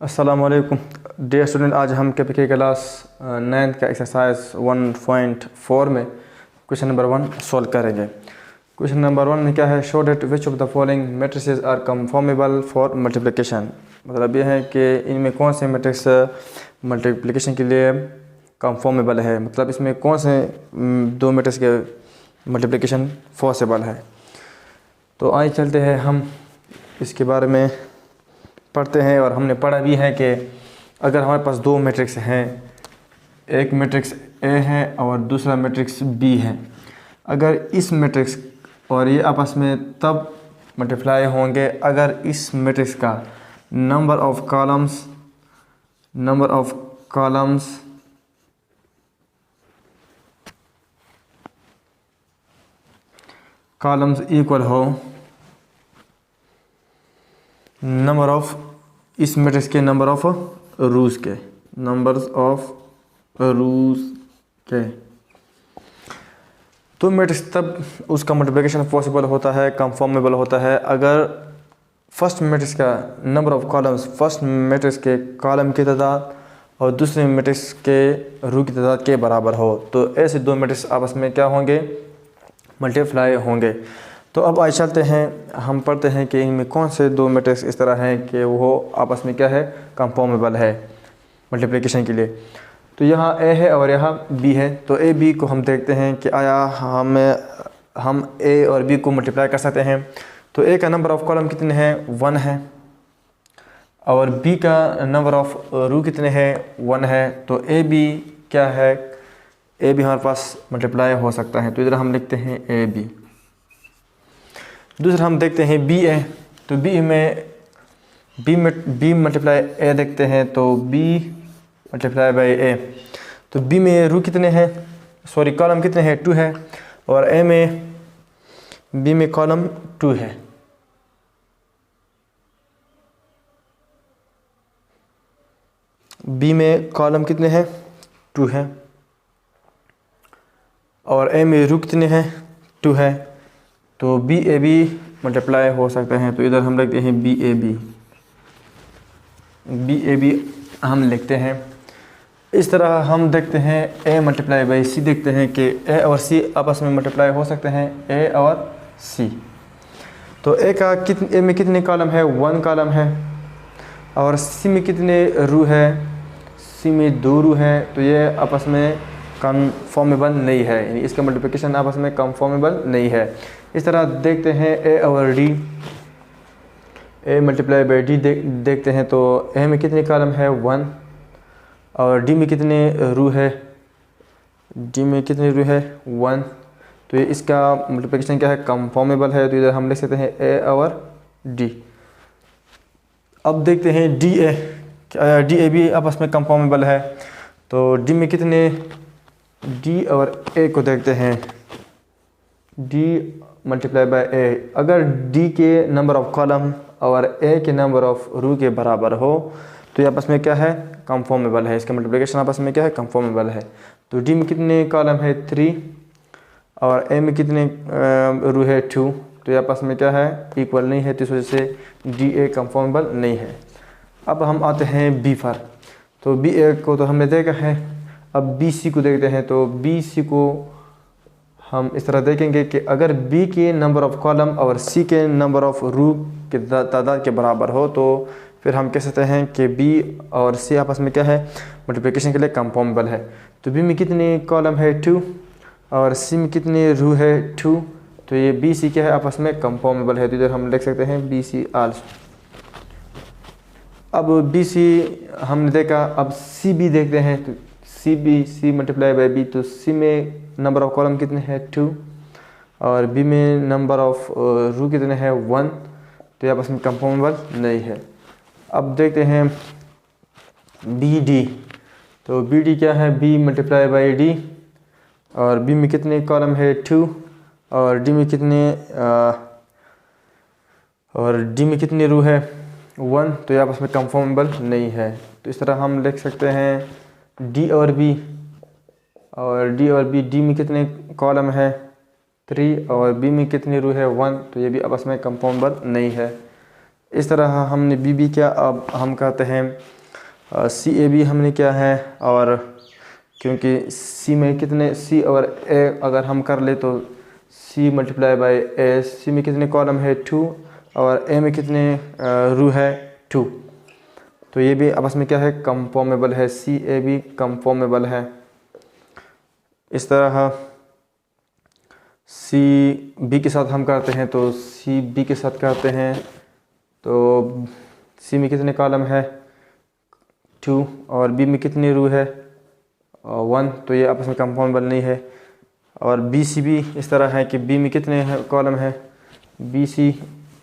अस्सलाम वालेकुम dear student. आज हम के क्लास 9th का एक्सरसाइज 1.4 में क्वेश्चन नंबर 1 सॉल्व करेंगे। क्वेश्चन नंबर 1 में क्या है, show that which of the following matrices are conformable for multiplication. मतलब ये है कि इनमें कौन से मैट्रिक्स मल्टीप्लिकेशन के लिए कंफॉर्मेबल है, मतलब इसमें कौन से दो मैट्रिक्स के मल्टीप्लिकेशन पॉसिबल है। तो आइए चलते हैं, हम इसके बारे में पढ़ते हैं। और हमने पढ़ा भी है कि अगर हमारे पास दो मैट्रिक्स हैं, एक मैट्रिक्स ए है और दूसरा मैट्रिक्स बी है, अगर इस मैट्रिक्स और ये आपस में तब मल्टीप्लाई होंगे अगर इस मैट्रिक्स का नंबर ऑफ कॉलम्स इक्वल हो नंबर ऑफ इस मैट्रिक्स के नंबर ऑफ रूज के तो मैट्रिक्स तब उसका मल्टीप्लिकेशन पॉसिबल होता है, कंफॉर्मेबल होता है, अगर फर्स्ट मैट्रिक्स का number of columns first matrix के कॉलम की तादाद और दूसरे मैट्रिक्स के रू की तादाद के बराबर हो। तो ऐसे दो मैट्रिक्स आपस में क्या होंगे, मल्टीप्लाई होंगे। तो अब आइए चलते हैं, हम पढ़ते हैं कि इनमें कौन से दो मैट्रिक्स इस तरह हैं कि वो आपस में क्या है, कंफॉर्मेबल है मल्टीप्लिकेशन के लिए। तो यहाँ ए है और यहाँ बी है। तो ए बी को हम देखते हैं कि आया हम ए और बी को मल्टीप्लाई कर सकते हैं। तो ए का नंबर ऑफ कॉलम कितने हैं, 1 है, और बी का नंबर ऑफ रू कितने हैं, 1 है। तो ए बी क्या है, ए बी हमारे पास मल्टीप्लाई हो सकता है। तो इधर हम लिखते हैं ए बी। दूसरा हम देखते हैं बी ए। तो बी मल्टीप्लाई ए देखते हैं, तो बी मल्टीप्लाई बाई ए। तो बी में रू कितने हैं, सॉरी कॉलम कितने हैं, 2 है, और बी में कॉलम 2 है। बी में कॉलम कितने हैं, 2 है, और ए में रू कितने हैं, 2 है। तो बी ए बी मल्टीप्लाई हो सकते हैं। तो इधर हम लिखते हैं बी ए बी हम लिखते हैं। इस तरह हम देखते हैं ए मल्टीप्लाई बाई सी, देखते हैं कि ए और सी आपस में मल्टीप्लाई हो सकते हैं, ए और सी। तो ए में कितने कॉलम है, 1 कॉलम है, और सी में कितने रू है, सी में 2 रू है। तो ये आपस में कंफॉर्मेबल नहीं है, यानी इसका मल्टीप्लिकेशन आपस में कंफॉर्मेबल नहीं है। इस तरह देखते हैं ए और D, A multiply by D देखते हैं। तो ए में कितने कॉलम है, 1, और डी में कितने रू है, 1। तो ये इसका मल्टीप्लिकेशन क्या है, कंफॉर्मेबल है। तो इधर हम लिख सकते हैं ए और डी। अब देखते हैं डी ए भी आपस में कंफॉर्मेबल है। तो डी और ए को देखते हैं, डी मल्टीप्लाई बाई ए। अगर डी के नंबर ऑफ कॉलम और ए के नंबर ऑफ रू के बराबर हो तो ये आपस में क्या है, कंफॉर्मेबल है। इसका मल्टीप्लिकेशन आपस में क्या है, कंफॉर्मेबल है। तो डी में कितने कॉलम है, 3, और ए में कितने रू है, 2। तो ये आपस में क्या है, इक्वल नहीं है। तो इस वजह से डी ए कंफॉर्मेबल नहीं है। अब हम आते हैं बी पर। तो बी ए को तो हमने देखा है, अब बी सी को देखते हैं। तो बी सी को हम इस तरह देखेंगे कि अगर बी के नंबर ऑफ कॉलम और सी के नंबर ऑफ रू की तादाद के बराबर हो तो फिर हम कह सकते हैं कि बी और सी आपस में क्या है, मल्टीप्लिकेशन के लिए कंफॉर्मेबल है। तो बी में कितने कॉलम है, 2, और सी में कितने रू है, 2। तो ये बी सी क्या है, आपस में कंफॉर्मेबल है। तो इधर हम लिख सकते हैं बी सी आल्सो। अब बी सी हमने देखा, अब सी बी देखते हैं। तो सी मल्टीप्लाई बाई बी। तो सी में नंबर ऑफ कॉलम कितने हैं, 2, और बी में नंबर ऑफ रू कितने हैं, 1। तो ये आपस में कंफॉर्मेबल नहीं है। अब देखते हैं बी डी। तो बी डी क्या है, बी मल्टीप्लाई बाई डी, और बी में कितने कॉलम है, 2, और डी में कितने रू है, 1। तो ये आपस में कंफॉर्मेबल नहीं है। तो इस तरह हम लिख सकते हैं डी और बी, डी में कितने कॉलम है, 3, और बी में कितनी रू है, 1। तो ये भी आपस में कंफॉर्मेबल नहीं है। इस तरह हमने बी बी किया, अब हम कहते हैं सी ए बी हमने क्या है, और क्योंकि सी में कितने सी और ए अगर हम कर ले तो सी मल्टीप्लाई बाई ए, सी में कितने कॉलम है 2 और ए में कितने रो है 2, तो ये भी आपस में क्या है कंफॉर्मेबल है, सी ए बी कंफॉर्मेबल है। इस तरह सी बी के साथ हम करते हैं तो सी बी के साथ करते हैं तो सी में कितने कॉलम है 2 और बी में कितनी रो है 1, तो ये आपस में कंफॉर्मेबल नहीं है। और बी सी भी इस तरह है कि बी में कितने कॉलम है बी सी,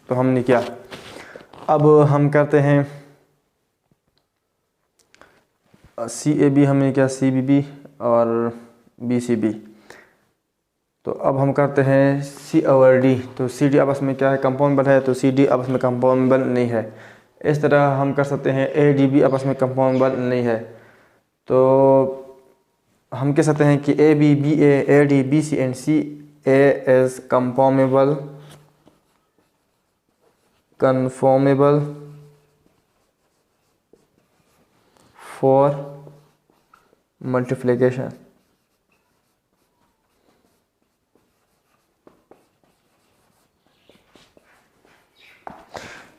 तो हमने क्या, अब हम करते हैं सी ए बी हमने क्या सी बी बी और बी सी बी, तो अब हम करते हैं सी और डी, तो सी डी आपस में क्या है कंफॉर्मेबल है, तो सी डी आपस में कंफॉर्मेबल नहीं है। इस तरह हम कर सकते हैं ए डी बी आपस में कंफॉर्मेबल नहीं है, तो हम कह सकते हैं कि A B B A D B C and C A is conformable for multiplication.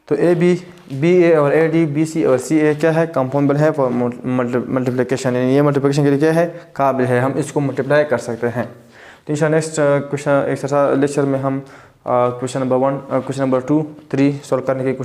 तो ए बी बी ए और ए डी बी सी और सी ए क्या है कंफॉर्मेबल है फॉर मल्टीप्लिकेशन, यानी ये मल्टीप्लिकेशन के लिए क्या है काबिल है, हम इसको मल्टीप्लाई कर सकते हैं। तो इंशाल्लाह नेक्स्ट क्वेश्चन एक्सरसाइज लेक्चर में हम question number 1 question number 2 3 solve करने की कोशिश